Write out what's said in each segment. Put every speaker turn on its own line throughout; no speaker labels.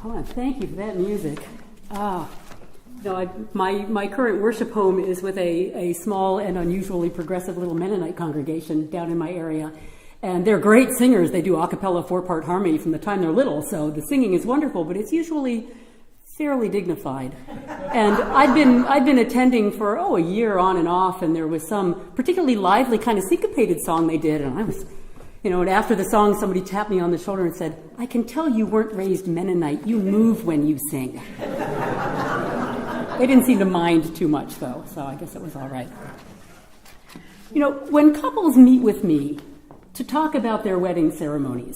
Oh, thank you for that music. My current worship home is with a small and unusually progressive little Mennonite congregation down in my area. And they're great singers. They do a cappella 4-part harmony from the time they're little, so the singing is wonderful, but it's usually fairly dignified. And I'd been attending for, a year on and off, and there was some particularly lively kind of syncopated song they did, and I was, and after the song, somebody tapped me on the shoulder and said, "I can tell you weren't raised Mennonite. You move when you sing." They didn't seem to mind too much, though, so I guess it was all right. When couples meet with me to talk about their wedding ceremonies,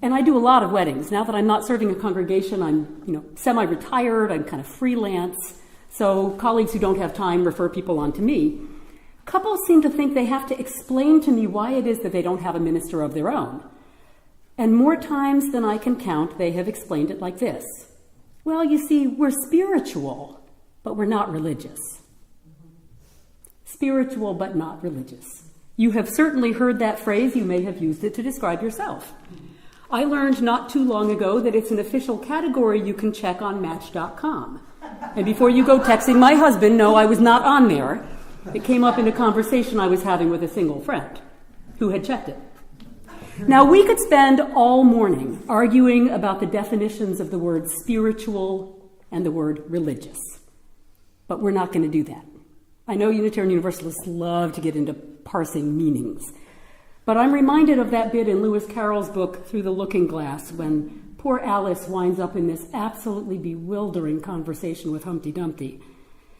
and I do a lot of weddings. Now that I'm not serving a congregation, I'm, semi-retired, I'm kind of freelance, so colleagues who don't have time refer people on to me. Couples seem to think they have to explain to me why it is that they don't have a minister of their own. And more times than I can count, they have explained it like this. Well, you see, we're spiritual, but we're not religious. Spiritual, but not religious. You have certainly heard that phrase. You may have used it to describe yourself. I learned not too long ago that it's an official category you can check on Match.com. And before you go texting my husband, no, I was not on there. It came up in a conversation I was having with a single friend who had checked it. Now, we could spend all morning arguing about the definitions of the word spiritual and the word religious, but we're not going to do that. I know Unitarian Universalists love to get into parsing meanings, but I'm reminded of that bit in Lewis Carroll's book, Through the Looking Glass, when poor Alice winds up in this absolutely bewildering conversation with Humpty Dumpty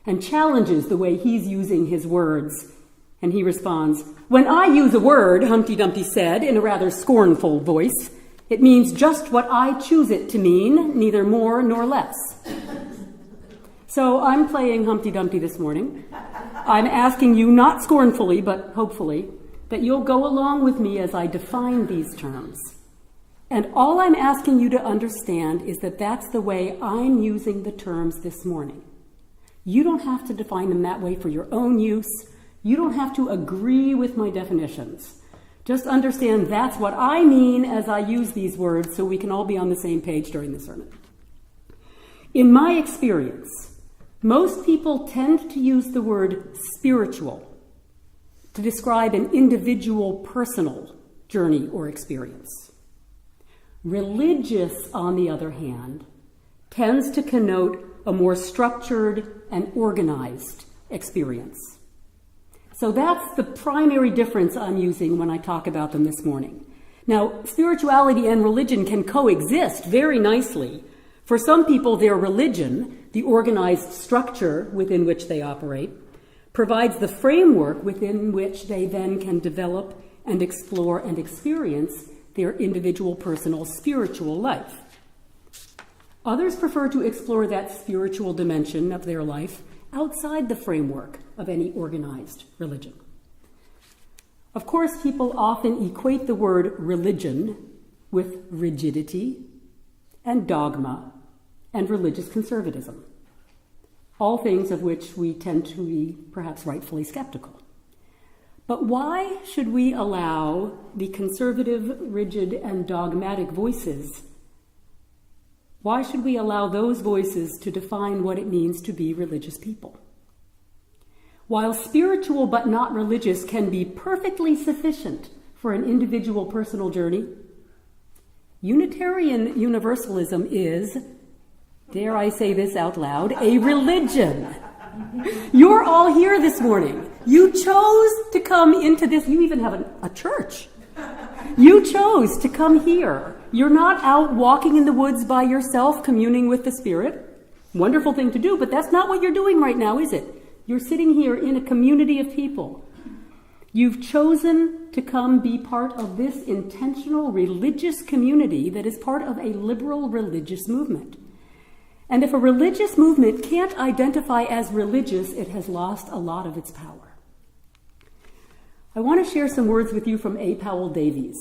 and challenges the way he's using his words. And he responds, "When I use a word," Humpty Dumpty said in a rather scornful voice, "it means just what I choose it to mean, neither more nor less." So I'm playing Humpty Dumpty this morning. I'm asking you, not scornfully, but hopefully, that you'll go along with me as I define these terms. And all I'm asking you to understand is that that's the way I'm using the terms this morning. You don't have to define them that way for your own use. You don't have to agree with my definitions. Just understand that's what I mean as I use these words so we can all be on the same page during the sermon. In my experience, most people tend to use the word spiritual to describe an individual personal journey or experience. Religious, on the other hand, tends to connote a more structured and organized experience. So that's the primary difference I'm using when I talk about them this morning. Now, spirituality and religion can coexist very nicely. For some people, their religion, the organized structure within which they operate, provides the framework within which they then can develop and explore and experience their individual personal spiritual life. Others prefer to explore that spiritual dimension of their life outside the framework of any organized religion. Of course, people often equate the word religion with rigidity and dogma and religious conservatism, all things of which we tend to be perhaps rightfully skeptical. But why should we allow the conservative, rigid, and dogmatic voices? Why should we allow those voices to define what it means to be religious people? While spiritual but not religious can be perfectly sufficient for an individual personal journey, Unitarian Universalism is, dare I say this out loud, a religion. You're all here this morning. You chose to come into this. You even have a church. You chose to come here. You're not out walking in the woods by yourself, communing with the Spirit. Wonderful thing to do, but that's not what you're doing right now, is it? You're sitting here in a community of people. You've chosen to come be part of this intentional religious community that is part of a liberal religious movement. And if a religious movement can't identify as religious, it has lost a lot of its power. I want to share some words with you from A. Powell Davies,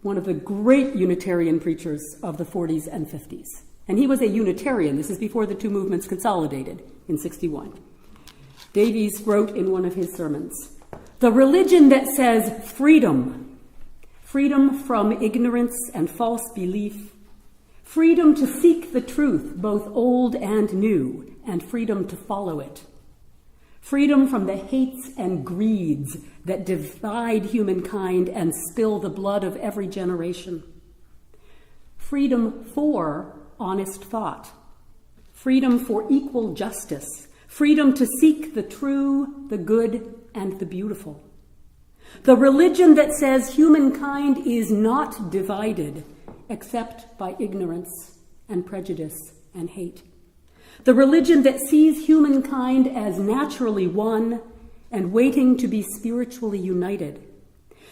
one of the great Unitarian preachers of the 40s and 50s. And he was a Unitarian. This is before the two movements consolidated in 61. Davies wrote in one of his sermons, "The religion that says freedom from ignorance and false belief, freedom to seek the truth, both old and new, and freedom to follow it. Freedom from the hates and greeds that divide humankind and spill the blood of every generation. Freedom for honest thought. Freedom for equal justice. Freedom to seek the true, the good, and the beautiful. The religion that says humankind is not divided except by ignorance and prejudice and hate. The religion that sees humankind as naturally one and waiting to be spiritually united.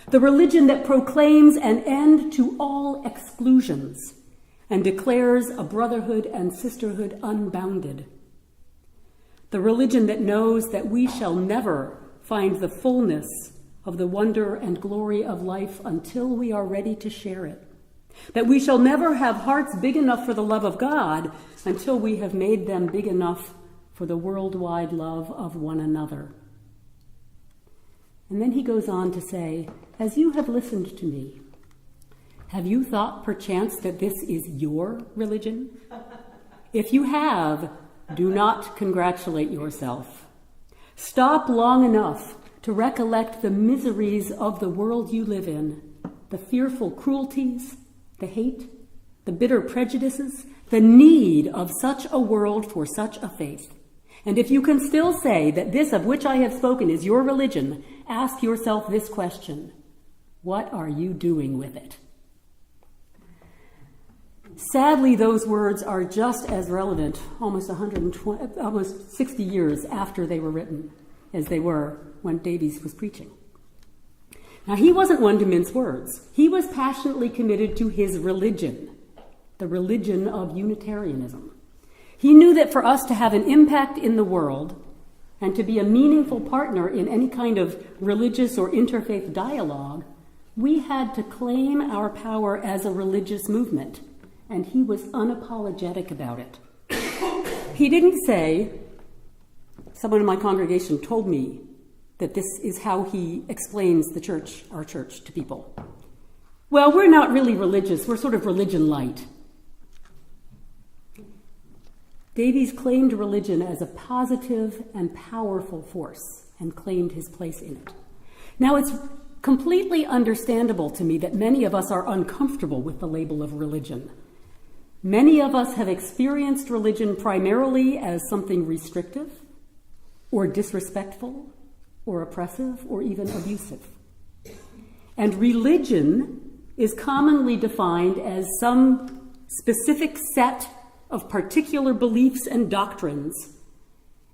The religion that proclaims an end to all exclusions and declares a brotherhood and sisterhood unbounded. The religion that knows that we shall never find the fullness of the wonder and glory of life until we are ready to share it. That we shall never have hearts big enough for the love of God until we have made them big enough for the worldwide love of one another. And then he goes on to say, as you have listened to me, have you thought perchance that this is your religion? If you have, do not congratulate yourself. Stop long enough to recollect the miseries of the world you live in, the fearful cruelties, the hate, the bitter prejudices, the need of such a world for such a faith. And if you can still say that this of which I have spoken is your religion, ask yourself this question: what are you doing with it? Sadly, those words are just as relevant almost 60 years after they were written as they were when Davies was preaching. Now, he wasn't one to mince words. He was passionately committed to his religion, the religion of Unitarianism. He knew that for us to have an impact in the world and to be a meaningful partner in any kind of religious or interfaith dialogue, we had to claim our power as a religious movement, and he was unapologetic about it. He didn't say, someone in my congregation told me that this is how he explains the church, our church, to people. Well, we're not really religious. We're sort of religion light. Davies claimed religion as a positive and powerful force and claimed his place in it. Now, it's completely understandable to me that many of us are uncomfortable with the label of religion. Many of us have experienced religion primarily as something restrictive or disrespectful or oppressive, or even abusive. And religion is commonly defined as some specific set of particular beliefs and doctrines.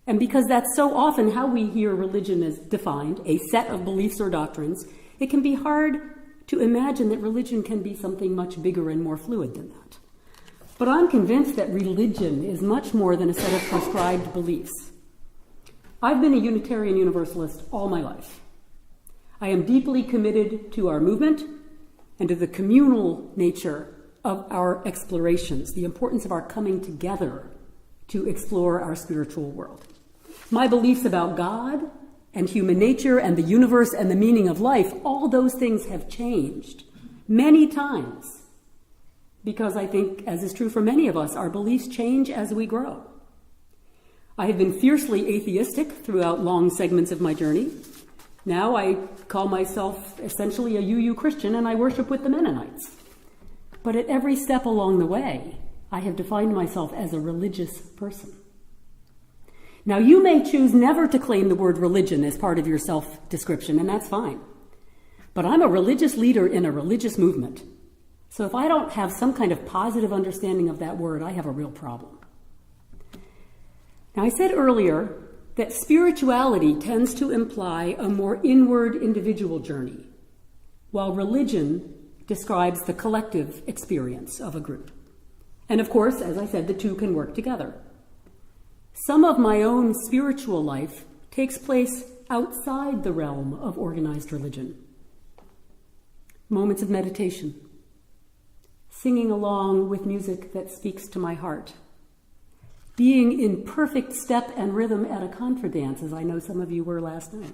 And because that's so often how we hear religion as defined, a set of beliefs or doctrines, it can be hard to imagine that religion can be something much bigger and more fluid than that. But I'm convinced that religion is much more than a set of prescribed beliefs. I've been a Unitarian Universalist all my life. I am deeply committed to our movement and to the communal nature of our explorations, the importance of our coming together to explore our spiritual world. My beliefs about God and human nature and the universe and the meaning of life, all those things have changed many times because I think, as is true for many of us, our beliefs change as we grow. I have been fiercely atheistic throughout long segments of my journey. Now I call myself essentially a UU Christian, and I worship with the Mennonites. But at every step along the way, I have defined myself as a religious person. Now, you may choose never to claim the word religion as part of your self-description, and that's fine. But I'm a religious leader in a religious movement. So if I don't have some kind of positive understanding of that word, I have a real problem. Now, I said earlier that spirituality tends to imply a more inward individual journey, while religion describes the collective experience of a group. And of course, as I said, the two can work together. Some of my own spiritual life takes place outside the realm of organized religion. Moments of meditation, singing along with music that speaks to my heart, being in perfect step and rhythm at a contra dance, as I know some of you were last night.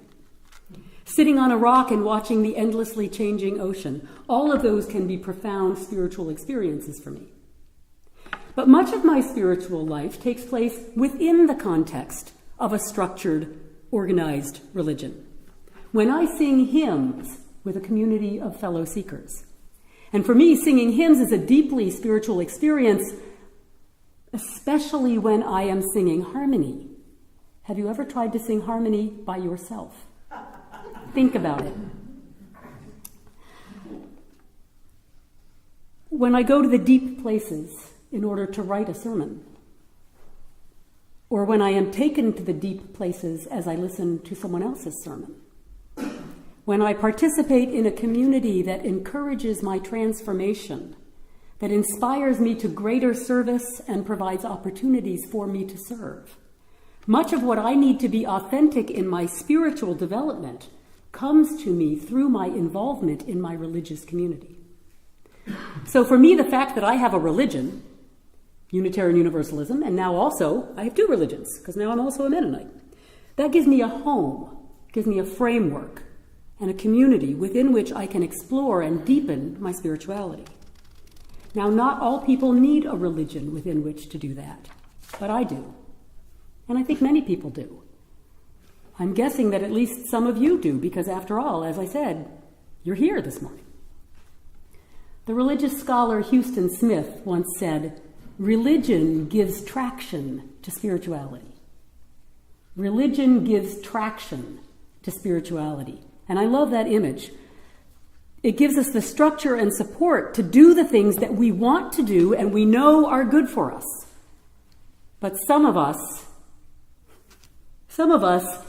Sitting on a rock and watching the endlessly changing ocean. All of those can be profound spiritual experiences for me. But much of my spiritual life takes place within the context of a structured, organized religion. When I sing hymns with a community of fellow seekers. And for me, singing hymns is a deeply spiritual experience, especially when I am singing harmony. Have you ever tried to sing harmony by yourself? Think about it. When I go to the deep places in order to write a sermon, or when I am taken to the deep places as I listen to someone else's sermon, when I participate in a community that encourages my transformation, that inspires me to greater service and provides opportunities for me to serve, much of what I need to be authentic in my spiritual development comes to me through my involvement in my religious community. So for me, the fact that I have a religion, Unitarian Universalism, and now also I have two religions, because now I'm also a Mennonite, that gives me a home, gives me a framework, and a community within which I can explore and deepen my spirituality. Now, not all people need a religion within which to do that, but I do. And I think many people do. I'm guessing that at least some of you do, because after all, as I said, you're here this morning. The religious scholar Houston Smith once said, "Religion gives traction to spirituality." Religion gives traction to spirituality. And I love that image. It gives us the structure and support to do the things that we want to do and we know are good for us. But some of us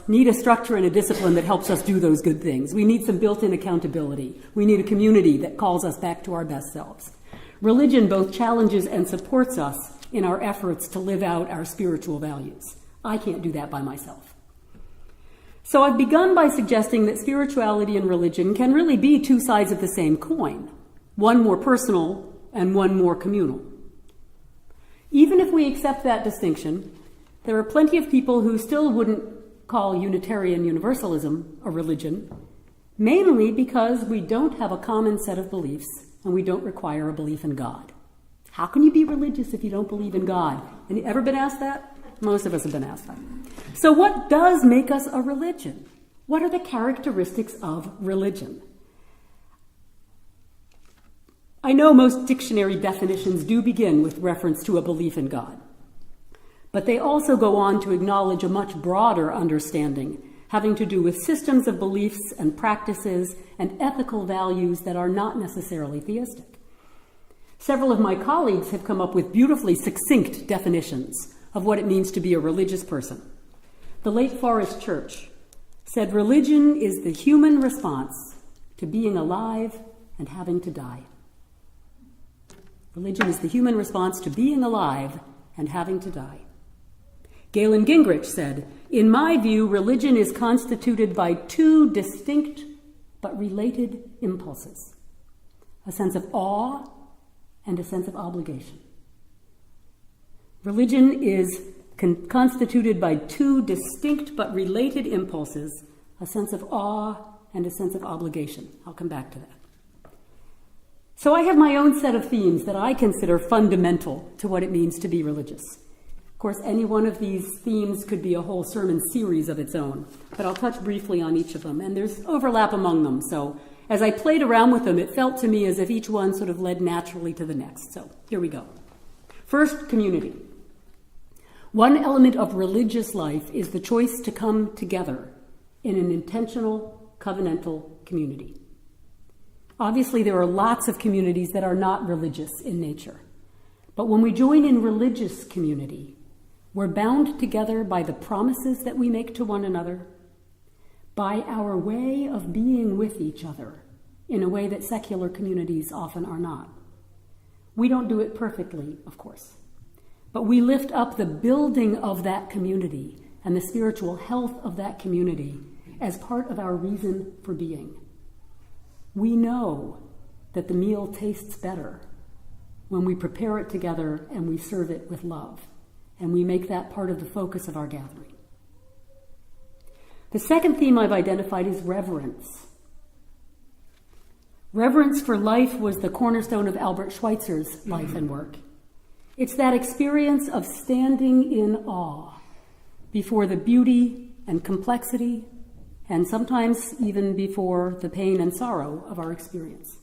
need a structure and a discipline that helps us do those good things. We need some built-in accountability. We need a community that calls us back to our best selves. Religion both challenges and supports us in our efforts to live out our spiritual values. I can't do that by myself. So I've begun by suggesting that spirituality and religion can really be two sides of the same coin, one more personal and one more communal. Even if we accept that distinction, there are plenty of people who still wouldn't call Unitarian Universalism a religion, mainly because we don't have a common set of beliefs and we don't require a belief in God. How can you be religious if you don't believe in God? Have you ever been asked that? Most of us have been asked that. So what does make us a religion? What are the characteristics of religion? I know most dictionary definitions do begin with reference to a belief in God, but they also go on to acknowledge a much broader understanding having to do with systems of beliefs and practices and ethical values that are not necessarily theistic. Several of my colleagues have come up with beautifully succinct definitions of what it means to be a religious person. The late Forrest Church said, "Religion is the human response to being alive and having to die." Religion is the human response to being alive and having to die. Galen Gingrich said, "In my view, religion is constituted by two distinct but related impulses, a sense of awe and a sense of obligation." Religion is constituted by two distinct but related impulses, a sense of awe and a sense of obligation. I'll come back to that. So I have my own set of themes that I consider fundamental to what it means to be religious. Of course, any one of these themes could be a whole sermon series of its own, but I'll touch briefly on each of them, and there's overlap among them. So as I played around with them, it felt to me as if each one sort of led naturally to the next. So here we go. First, community. One element of religious life is the choice to come together in an intentional, covenantal community. Obviously, there are lots of communities that are not religious in nature. But when we join in religious community, we're bound together by the promises that we make to one another, by our way of being with each other in a way that secular communities often are not. We don't do it perfectly, of course, but we lift up the building of that community and the spiritual health of that community as part of our reason for being. We know that the meal tastes better when we prepare it together and we serve it with love, and we make that part of the focus of our gathering. The second theme I've identified is reverence. Reverence for life was the cornerstone of Albert Schweitzer's life and work. It's that experience of standing in awe before the beauty and complexity, and sometimes even before the pain and sorrow of our experience.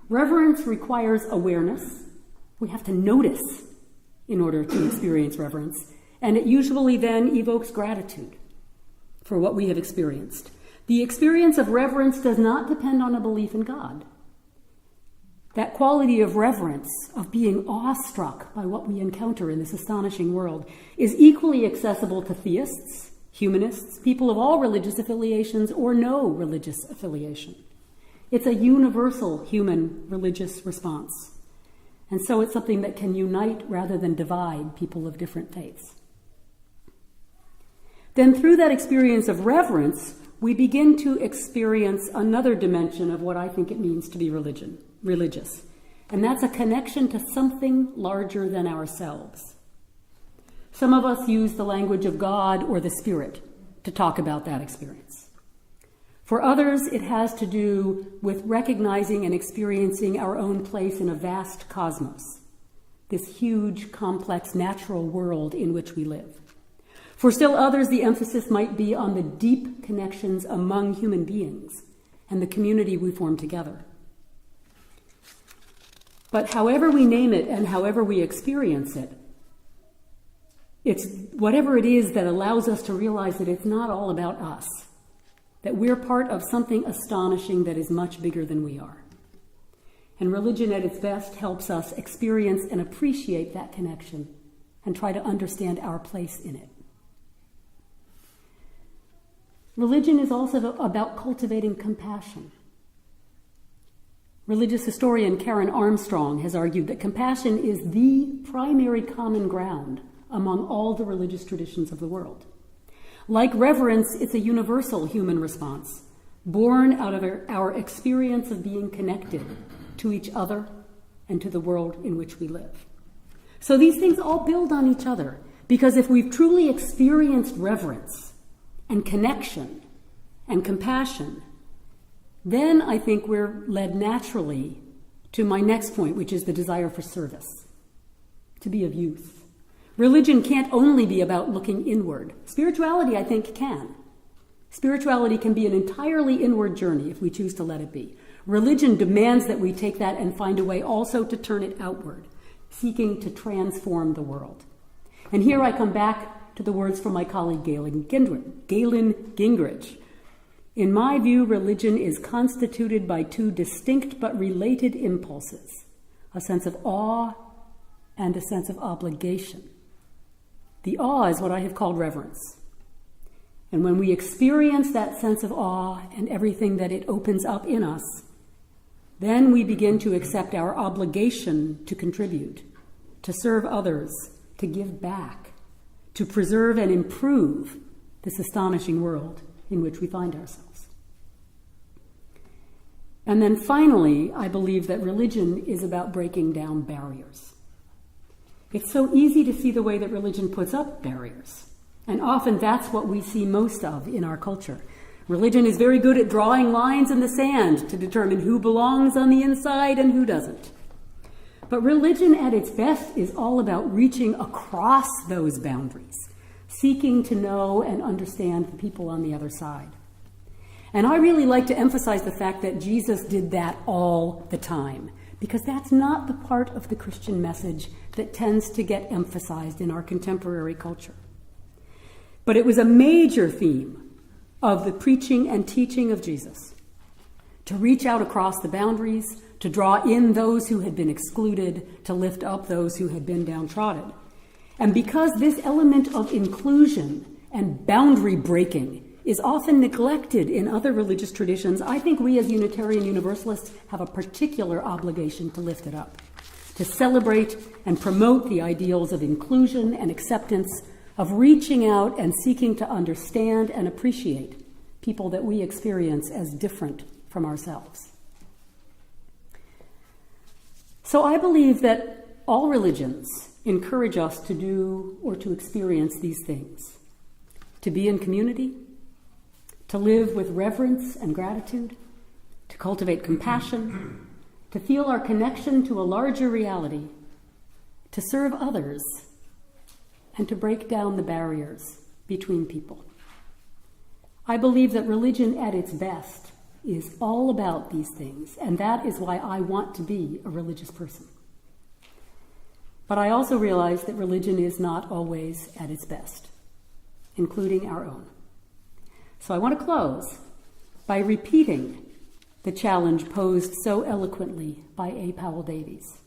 Reverence requires awareness. We have to notice in order to experience reverence, and it usually then evokes gratitude for what we have experienced. The experience of reverence does not depend on a belief in God. That quality of reverence, of being awestruck by what we encounter in this astonishing world, is equally accessible to theists, humanists, people of all religious affiliations or no religious affiliation. It's a universal human religious response. And so it's something that can unite rather than divide people of different faiths. Then through that experience of reverence, we begin to experience another dimension of what I think it means to be religious. And that's a connection to something larger than ourselves. Some of us use the language of God or the Spirit to talk about that experience. For others, it has to do with recognizing and experiencing our own place in a vast cosmos, this huge, complex, natural world in which we live. For still others, the emphasis might be on the deep connections among human beings and the community we form together. But however we name it and however we experience it, it's whatever it is that allows us to realize that it's not all about us, that we're part of something astonishing that is much bigger than we are. And religion at its best helps us experience and appreciate that connection and try to understand our place in it. Religion is also about cultivating compassion. Religious historian Karen Armstrong has argued that compassion is the primary common ground among all the religious traditions of the world. Like reverence, it's a universal human response, born out of our experience of being connected to each other and to the world in which we live. So these things all build on each other, because if we've truly experienced reverence and connection and compassion, then I think we're led naturally to my next point, which is the desire for service, to be of use. Religion can't only be about looking inward. Spirituality, I think, can. Spirituality can be an entirely inward journey if we choose to let it be. Religion demands that we take that and find a way also to turn it outward, seeking to transform the world. And here I come back to the words from my colleague Galen Gingrich. In my view, religion is constituted by two distinct but related impulses, a sense of awe and a sense of obligation. The awe is what I have called reverence. And when we experience that sense of awe and everything that it opens up in us, then we begin to accept our obligation to contribute, to serve others, to give back, to preserve and improve this astonishing world in which we find ourselves. And then finally, I believe that religion is about breaking down barriers. It's so easy to see the way that religion puts up barriers. And often that's what we see most of in our culture. Religion is very good at drawing lines in the sand to determine who belongs on the inside and who doesn't. But religion at its best is all about reaching across those boundaries, seeking to know and understand the people on the other side. And I really like to emphasize the fact that Jesus did that all the time, because that's not the part of the Christian message that tends to get emphasized in our contemporary culture. But it was a major theme of the preaching and teaching of Jesus, to reach out across the boundaries, to draw in those who had been excluded, to lift up those who had been downtrodden. And because this element of inclusion and boundary breaking is often neglected in other religious traditions, I think we as Unitarian Universalists have a particular obligation to lift it up, to celebrate and promote the ideals of inclusion and acceptance, of reaching out and seeking to understand and appreciate people that we experience as different from ourselves. So I believe that all religions encourage us to do or to experience these things, to be in community, to live with reverence and gratitude, to cultivate compassion, to feel our connection to a larger reality, to serve others, and to break down the barriers between people. I believe that religion at its best is all about these things, and that is why I want to be a religious person. But I also realize that religion is not always at its best, including our own. So I want to close by repeating the challenge posed so eloquently by A. Powell Davies.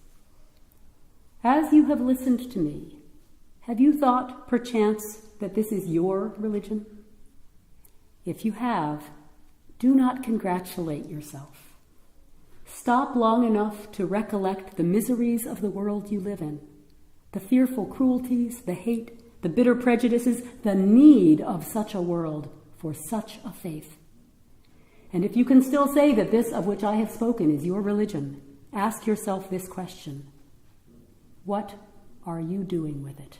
As you have listened to me, have you thought, perchance, that this is your religion? If you have, do not congratulate yourself. Stop long enough to recollect the miseries of the world you live in, the fearful cruelties, the hate, the bitter prejudices, the need of such a world for such a faith. And if you can still say that this of which I have spoken is your religion, ask yourself this question: what are you doing with it?